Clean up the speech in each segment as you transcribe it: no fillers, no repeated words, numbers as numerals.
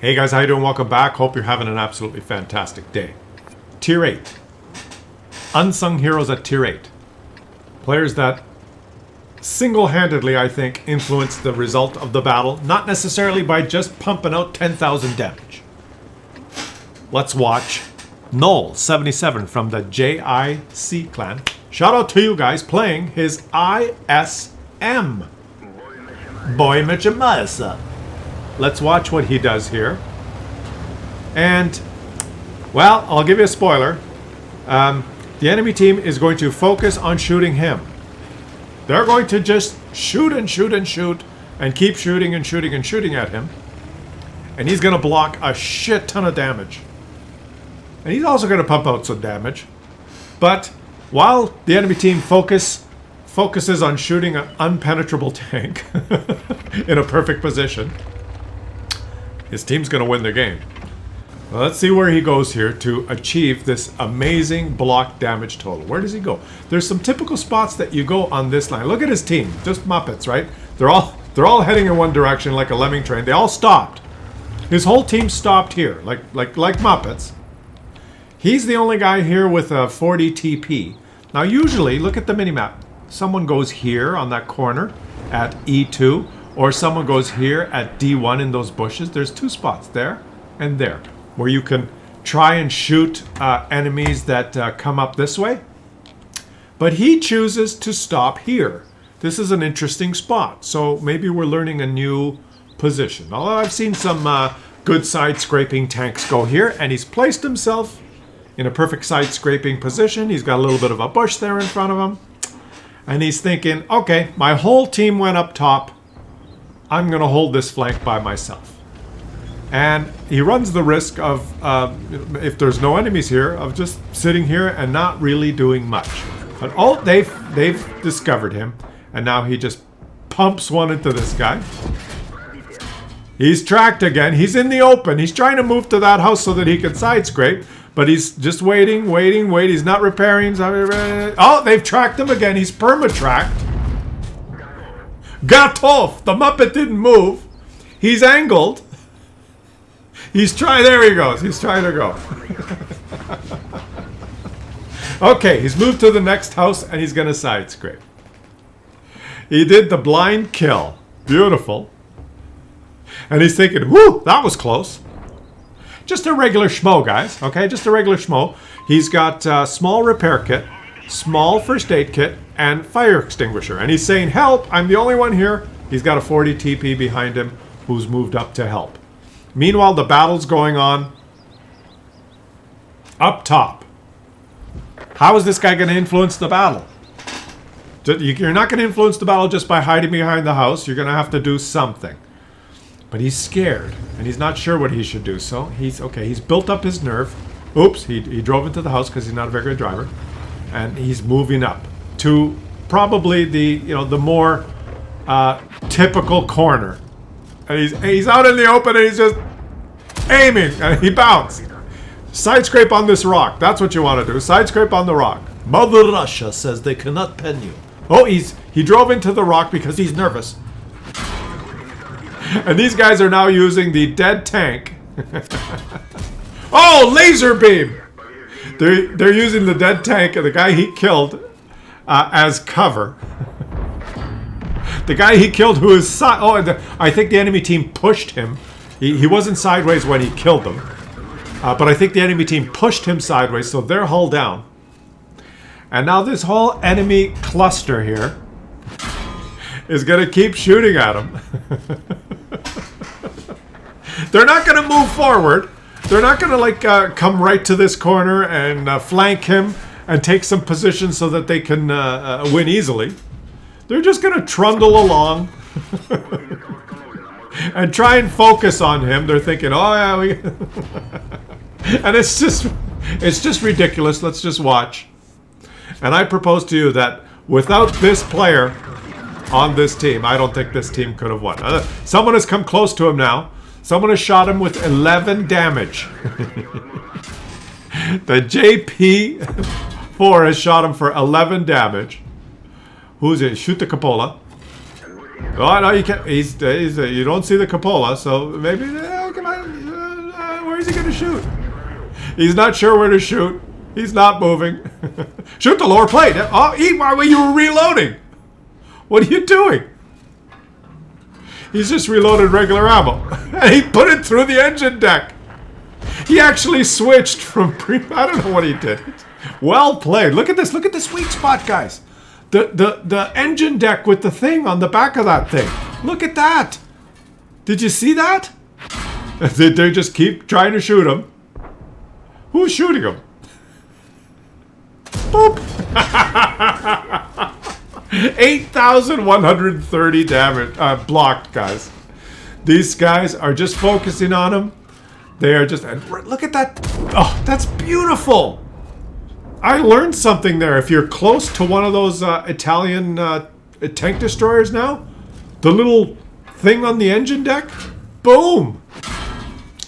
Hey guys, how you doing? Welcome back. Hope you're having an absolutely fantastic day. Tier 8. Unsung heroes at Tier 8. Players that single-handedly, I think, influence the result of the battle, not necessarily by just pumping out 10,000 damage. Let's watch Null 77 from the JIC clan. Shout out to you guys playing his ISM. Boy Michamasa. Let's watch what he does here. And, well, I'll give you a spoiler. The enemy team is going to focus on shooting him. They're going to just shoot and shoot and shoot and keep shooting and shooting and shooting at him. And he's going to block a shit ton of damage. And he's also going to pump out some damage. But while the enemy team focuses on shooting an unpenetrable tank in a perfect position, his team's going to win the game. Well, let's see where he goes here to achieve this amazing block damage total. Where does he go? There's some typical spots that you go on this line. Look at his team. Just Muppets, right? They're all heading in one direction like a lemming train. They all stopped. His whole team stopped here, like Muppets. He's the only guy here with a 40 TP. Now usually, look at the minimap. Someone goes here on that corner at E2, or someone goes here at D1 in those bushes. There's two spots there and there where you can try and shoot enemies that come up this way. But he chooses to stop here. This is an interesting spot. So maybe we're learning a new position. Although I've seen some good side scraping tanks go here, and he's placed himself in a perfect side scraping position. He's got a little bit of a bush there in front of him. And he's thinking, okay, my whole team went up top. I'm going to hold this flank by myself. And he runs the risk of, if there's no enemies here, of just sitting here and not really doing much. But oh, they've discovered him. And now he just pumps one into this guy. He's tracked again. He's in the open. He's trying to move to that house so that he can side scrape. But he's just waiting. He's not repairing. Oh, they've tracked him again. He's perma-tracked. Got off. The Muppet didn't move. He's angled. He's trying. There he goes. He's trying to go. Okay, he's moved to the next house and he's going to side scrape. He did the blind kill. Beautiful. And he's thinking, whoo, that was close. Just a regular schmo, guys. Okay, just a regular schmo. He's got a small repair kit, small first aid kit, and fire extinguisher. And he's saying, help, I'm the only one here. He's got a 40 TP behind him who's moved up to help. Meanwhile, the battle's going on up top. How is this guy going to influence the battle? You're not going to influence the battle just by hiding behind the house. You're going to have to do something. But he's scared, and he's not sure what he should do. So he's built up his nerve. Oops, he drove into the house because he's not a very good driver. And he's moving up to probably the more typical corner. And he's out in the open and he's just aiming, and he bounced. Side scrape on this rock. That's what you want to do. Side scrape on the rock. Mother Russia says they cannot pen you. Oh, he drove into the rock because he's nervous. And these guys are now using the dead tank. Oh, laser beam! They're using the dead tank and the guy he killed as cover. The guy he killed who is... I think the enemy team pushed him. He wasn't sideways when he killed them. But I think the enemy team pushed him sideways, so they're hull down. And now this whole enemy cluster here is going to keep shooting at him. They're not going to move forward. They're not going to come right to this corner and flank him and take some position so that they can win easily. They're just going to trundle along and try and focus on him. They're thinking, oh yeah, and it's just ridiculous. Let's just watch. And I propose to you that without this player on this team, I don't think this team could have won. Someone has come close to him now. Someone has shot him with 11 damage. The JP4 has shot him for 11 damage. Who's it? Shoot the cupola. Oh no, you can't. You don't see the cupola, so maybe come on. is he going to shoot? He's not sure where to shoot. He's not moving. Shoot the lower plate. Oh, why you were reloading? What are you doing? He's just reloaded regular ammo. And he put it through the engine deck. He actually switched from I don't know what he did. Well played. Look at this. Look at this weak spot, guys. The engine deck with the thing on the back of that thing. Look at that. Did you see that? They just keep trying to shoot him. Who's shooting him? Boop. 8,130 damage blocked, guys. These guys are just focusing on him. They are just... Look at that. Oh, that's beautiful. I learned something there. If you're close to one of those Italian tank destroyers now, the little thing on the engine deck, boom.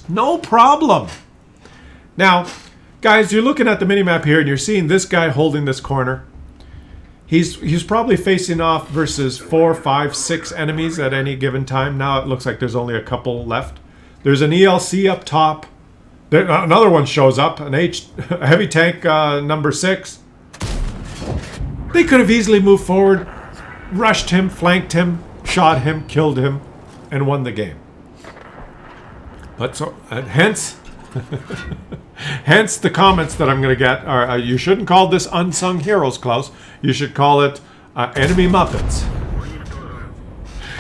No problem. Now, guys, you're looking at the minimap here and you're seeing this guy holding this corner. He's probably facing off versus 4, 5, 6 enemies at any given time. Now it looks like there's only a couple left. There's an ELC up top. Another one shows up, a heavy tank number 6. They could have easily moved forward, rushed him, flanked him, shot him, killed him, and won the game. But so, hence the comments that I'm going to get are, you shouldn't call this unsung heroes, Klaus. You should call it enemy Muppets.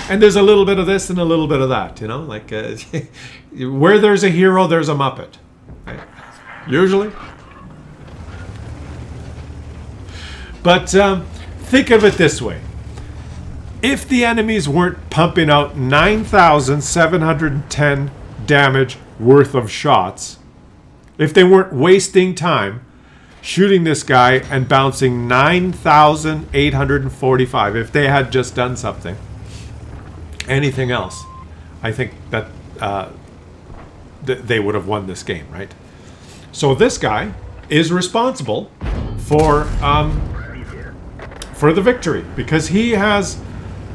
And there's a little bit of this and a little bit of that, you know? Like, where there's a hero, there's a Muppet. Right? Usually. But think of it this way. If the enemies weren't pumping out 9,710 damage worth of shots, if they weren't wasting time shooting this guy and bouncing 9,845, if they had just done something, anything else, I think that they would have won this game, right? So this guy is responsible for the victory because he has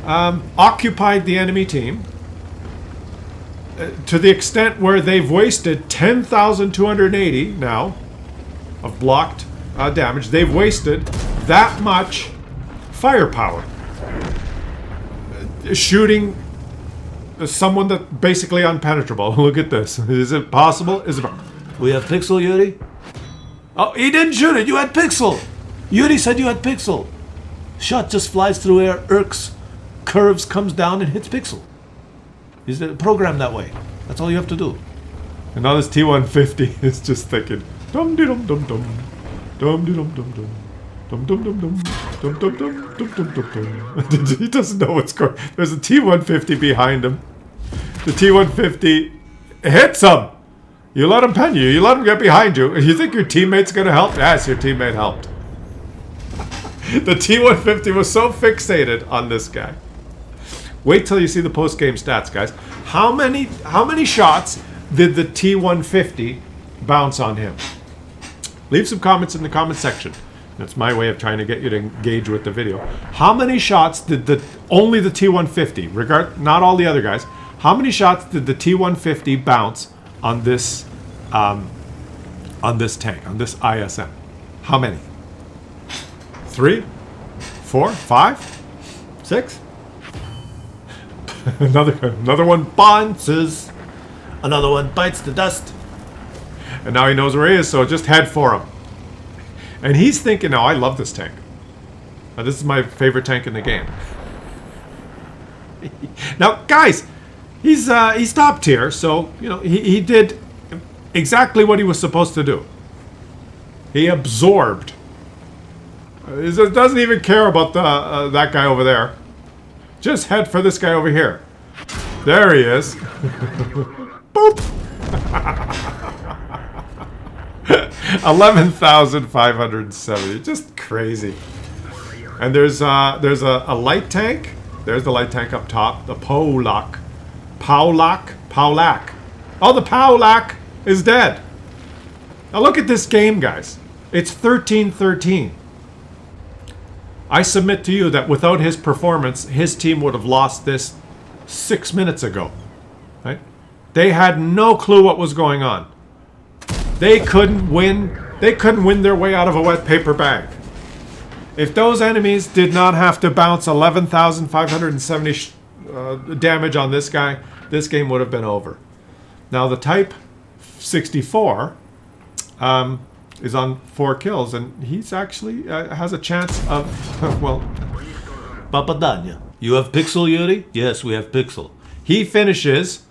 occupied the enemy team to the extent where they've wasted 10,280 now of blocked damage. They've wasted that much firepower shooting someone that basically unpenetrable. Look at this. Is it possible? Is it? We have pixel, Yuri? Oh, he didn't shoot it. You had pixel. Yuri said you had pixel. Shot just flies through air, irks, curves, comes down, and hits pixel. Is it programmed that way? That's all you have to do. And now this T-150 is just thinking, dum de dum dum dum, dum de dum dum dum. Dum dum dum dum dum dum dum dum dum dum dum. He doesn't know what's going. There's a T-150 behind him. The T-150 hits him. You let him pen you. You let him get behind you. You think your teammate's gonna help? Yes, your teammate helped. The T-150 was so fixated on this guy. Wait till you see the post-game stats, guys. How many shots did the T-150 bounce on him? Leave some comments in the comment section. That's my way of trying to get you to engage with the video. How many shots did only the T-150, not all the other guys, how many shots did the T-150 bounce on this tank, on this ISM? How many? 3? 4? 5? 6? Another one bounces. Another one bites the dust. And now he knows where he is, so just head for him. And he's thinking, "Oh, I love this tank. This is my favorite tank in the game." Now, guys, he's top tier, so you know he did exactly what he was supposed to do. He absorbed. He doesn't even care about that guy over there. Just head for this guy over here. There he is. Boop. 11,570. Just crazy. And there's a light tank. There's the light tank up top. The Pawlak. Oh, the Pawlak is dead. Now look at this game, guys. It's 13-13. I submit to you that without his performance, his team would have lost this 6 minutes ago. Right? They had no clue what was going on. They couldn't win. They couldn't win their way out of a wet paper bag. If those enemies did not have to bounce 11,570 damage on this guy, this game would have been over. Now the Type 64 is on 4 kills, and he's actually has a chance of, well... Papadanya. You have Pixel, Yuri? Yes, we have Pixel. He finishes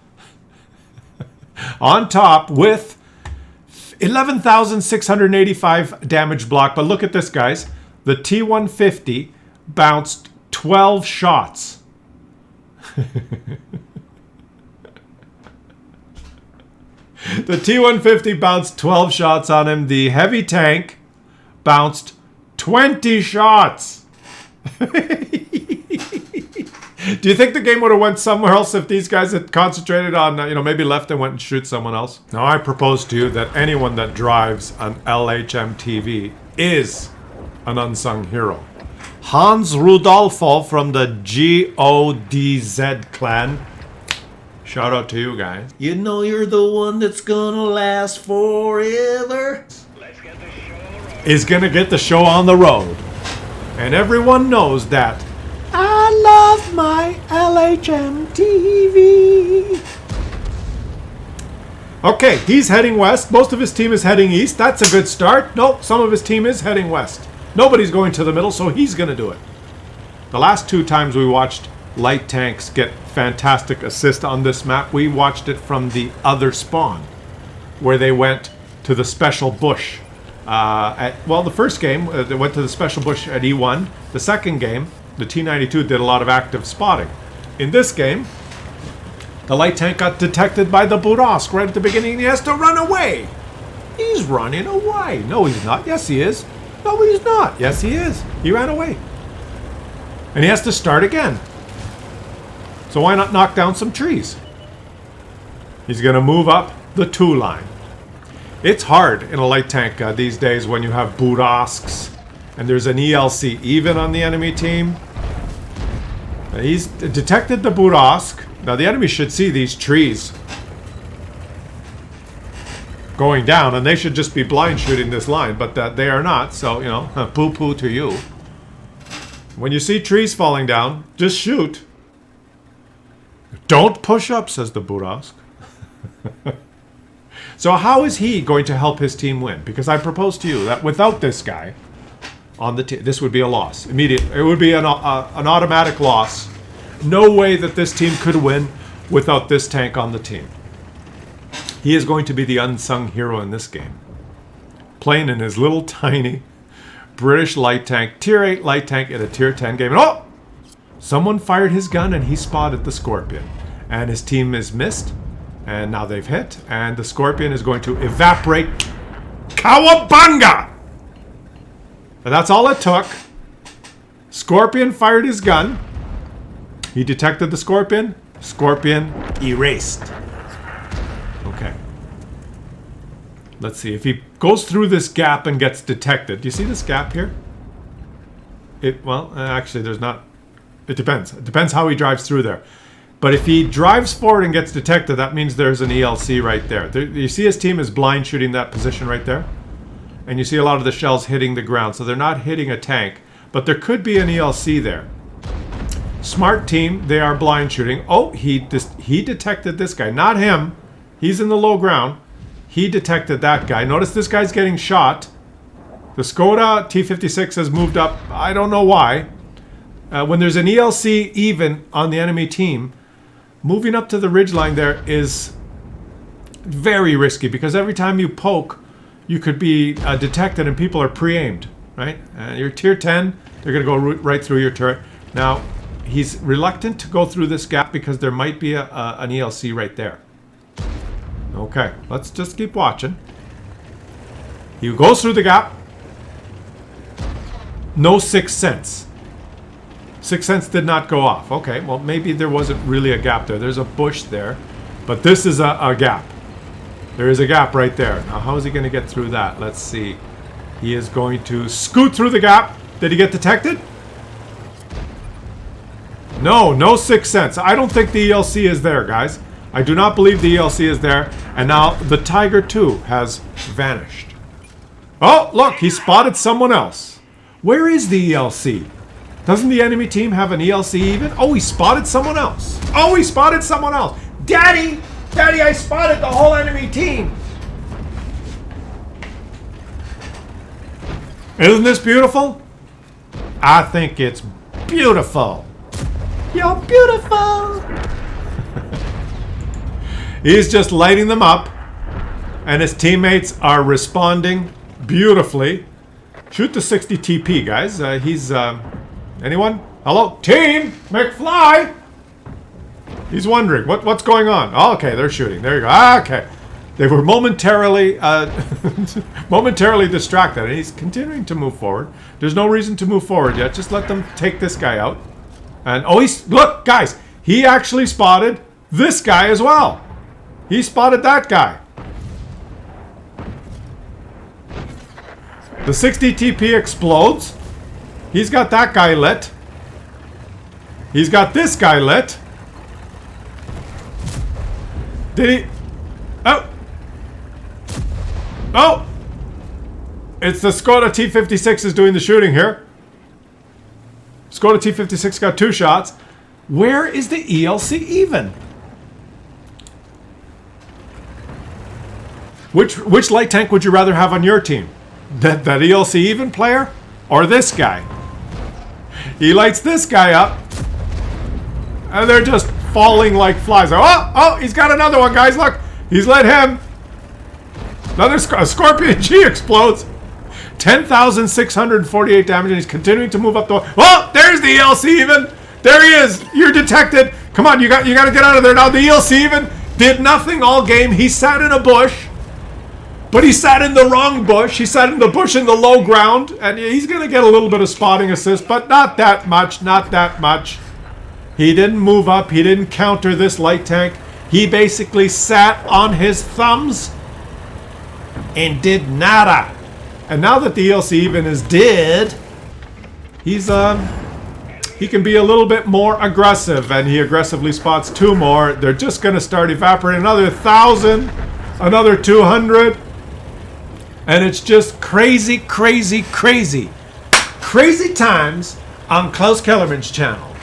on top with 11,685 damage block. But look at this, guys. The T-150 bounced 12 shots. The T-150 bounced 12 shots on him. The heavy tank bounced 20 shots. Do you think the game would have went somewhere else if these guys had concentrated on, maybe left and went and shoot someone else? Now, I propose to you that anyone that drives an LHM TV is an unsung hero. Hans Rudolfo from the GODZ clan. Shout out to you guys. You know you're the one that's gonna last forever. Is gonna get the show on the road. And everyone knows that. I love my LHM TV. Okay, he's heading west. Most of his team is heading east. That's a good start. No, some of his team is heading west. Nobody's going to the middle, so he's going to do it. The last 2 times we watched light tanks get fantastic assist on this map, we watched it from the other spawn, where they went to the special bush. The first game, they went to the special bush at E1. The second game, the T-92 did a lot of active spotting. In this game, the light tank got detected by the Burask right at the beginning. He has to run away. He's running away. No, he's not. Yes, he is. No, he's not. Yes, he is. He ran away. And he has to start again. So why not knock down some trees? He's going to move up the 2 line. It's hard in a light tank these days when you have Burasks and there's an ELC even on the enemy team. He's detected the Burask. Now the enemy should see these trees going down, and they should just be blind shooting this line, but they are not, so, poo-poo to you. When you see trees falling down, just shoot. Don't push up, says the Burask. So how is he going to help his team win? Because I propose to you that without this guy on the team, this would be a loss. Immediate. It would be an automatic loss. No way that this team could win without this tank on the team. He is going to be the unsung hero in this game. Playing in his little tiny British light tank, tier 8 light tank in a tier 10 game. And oh! Someone fired his gun and he spotted the Scorpion. And his team is missed. And now they've hit. And the Scorpion is going to evaporate. Cowabunga! And that's all it took. Scorpion fired his gun. He detected the Scorpion. Scorpion erased. Okay. Let's see. If he goes through this gap and gets detected. Do you see this gap here? Actually, there's not. It depends. It depends how he drives through there. But if he drives forward and gets detected, that means there's an ELC right there. You see his team is blind shooting that position right there? And you see a lot of the shells hitting the ground. So they're not hitting a tank. But there could be an ELC there. Smart team, they are blind shooting. Oh, he detected this guy. Not him. He's in the low ground. He detected that guy. Notice this guy's getting shot. The Skoda T-56 has moved up. I don't know why. When there's an ELC even on the enemy team, moving up to the ridgeline there is very risky because every time you poke, you could be detected and people are pre-aimed, right? You're tier 10, they're going to go right through your turret. Now, he's reluctant to go through this gap because there might be an ELC right there. Okay, let's just keep watching. He goes through the gap. No Sixth Sense. Sixth Sense did not go off. Okay, well, maybe there wasn't really a gap there. There's a bush there, but this is a gap. There is a gap right there. Now, how is he going to get through that? Let's see. He is going to scoot through the gap. Did he get detected? No Sixth Sense. I don't think the ELC is there, guys. I do not believe the ELC is there. And now the Tiger 2 has vanished. Oh, look, he spotted someone else. Where is the ELC? Doesn't the enemy team have an ELC even? Oh, he spotted someone else. Oh, he spotted someone else. Daddy! Daddy, I spotted the whole enemy team. Isn't this beautiful? I think it's beautiful. You're beautiful. He's just lighting them up. And his teammates are responding beautifully. Shoot the 60 TP, guys. He's... anyone? Hello? Team McFly! He's wondering, what's going on? Oh, okay, they're shooting. There you go. Ah, okay. They were momentarily momentarily distracted, and he's continuing to move forward. There's no reason to move forward yet. Just let them take this guy out. And, oh, look, guys, he actually spotted this guy as well. He spotted that guy. The 60 TP explodes. He's got that guy lit. He's got this guy lit. Did he? Oh. Oh! It's the Skoda T56 is doing the shooting here. Skoda T56 got 2 shots. Where is the ELC even? Which light tank would you rather have on your team? That ELC even player? Or this guy? He lights this guy up. And they're just falling like flies. Oh, he's got another one, guys. Look, he's lit him. Another Scorpion G explodes. 10,648 damage, and he's continuing to move up the... Oh, there's the ELC even. There he is. You're detected. Come on, you got to get out of there now. The ELC even did nothing all game. He sat in a bush. But he sat in the wrong bush. He sat in the bush in the low ground. And he's going to get a little bit of spotting assist, but not that much. Not that much. He didn't move up. He didn't counter this light tank. He basically sat on his thumbs and did nada. And now that the ELC even is dead, he's he can be a little bit more aggressive, and he aggressively spots 2 more. They're just going to start evaporating. Another 1,000, another 200. And it's just crazy, crazy, crazy. Crazy times on Klaus Kellerman's channel.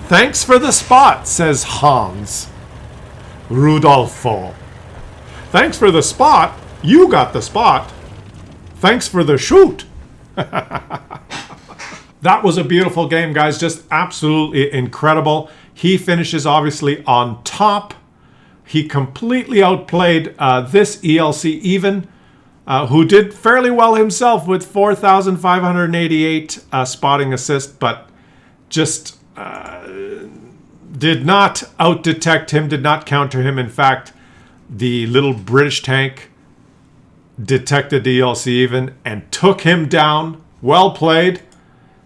Thanks for the spot, says Hans. Rudolfo. Thanks for the spot. You got the spot. Thanks for the shoot. That was a beautiful game, guys. Just absolutely incredible. He finishes obviously on top. He completely outplayed this ELC even, who did fairly well himself with 4,588 spotting assist, but just did not out-detect him, did not counter him. In fact, the little British tank detected the ELC even and took him down. Well played.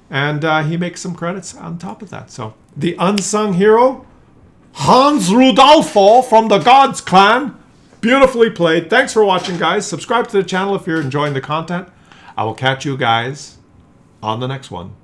And he makes some credits on top of that. So the unsung hero, Hans Rudolfo from the Gods Clan. Beautifully played. Thanks for watching, guys. Subscribe to the channel if you're enjoying the content. I will catch you guys on the next one.